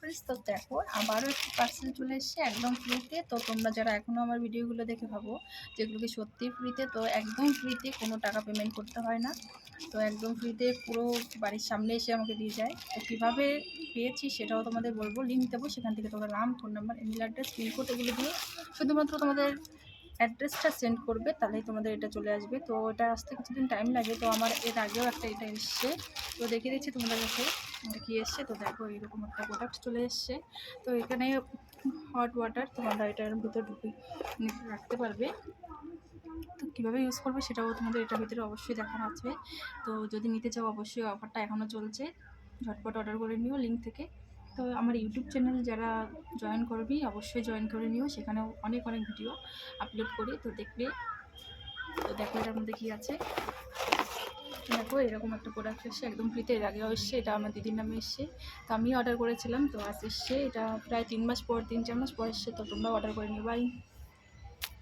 Friends, তো দেখো আবারও একটি পার্সেল চলে এসেছে একদম ফ্রিতে। তো তোমরা যারা এখনও আমার ভিডিওগুলো দেখে ভাবো যেগুলোকে সত্যিই ফ্রিতে, তো একদম ফ্রিতে, কোনো টাকা পেমেন্ট করতে হয় না। তো একদম ফ্রিতে পুরো বাড়ির সামনে এসে আমাকে দিয়ে যায়। তো কীভাবে পেয়েছি সেটাও তোমাদের বলবো, লিঙ্ক দেবো, সেখান থেকে তোমরা নাম, phone number, email address, pincode এগুলো দিয়ে শুধুমাত্র তোমাদের অ্যাড্রেসটা সেন্ড করবে, তাহলেই তোমাদের এটা চলে আসবে। তো এটা আসতে কিছুদিন টাইম লাগে। তো আমার এর আগেও একটা এটা এসছে, তো দেখিয়ে দিচ্ছি তোমাদের কাছে এটা কী এসছে। তো দেখো এরকম একটা প্রোডাক্ট চলে এসছে। তো এখানে হট ওয়াটার তোমরা এটার ভিতরে ঢুকে রাখতে পারবে। তো কীভাবে ইউজ করবে সেটাও তোমাদের এটার ভিতরে অবশ্যই দেখানো আছে। তো যদি নিতে চাও অবশ্যই অফারটা এখনও চলছে, ঝটপট অর্ডার করে নিও লিঙ্ক থেকে। তো আমার ইউটিউব চ্যানেল যারা জয়েন করবি অবশ্যই জয়েন করে নিও, সেখানেও অনেক অনেক ভিডিও আপলোড করি, তো দেখবে। তো দেখো এটার মধ্যে কী আছে। দেখো এরকম একটা প্রোডাক্ট এসছে একদম ফ্রিতে, এর আগেও এসছে, এটা আমার দিদির নামে এসছে। তো আমি অর্ডার করেছিলাম, তো আজ এসছে, এটা প্রায় 3 মাস পর, 3-4 মাস পর এসছে। তো তোমরা অর্ডার করে নিও। বাই।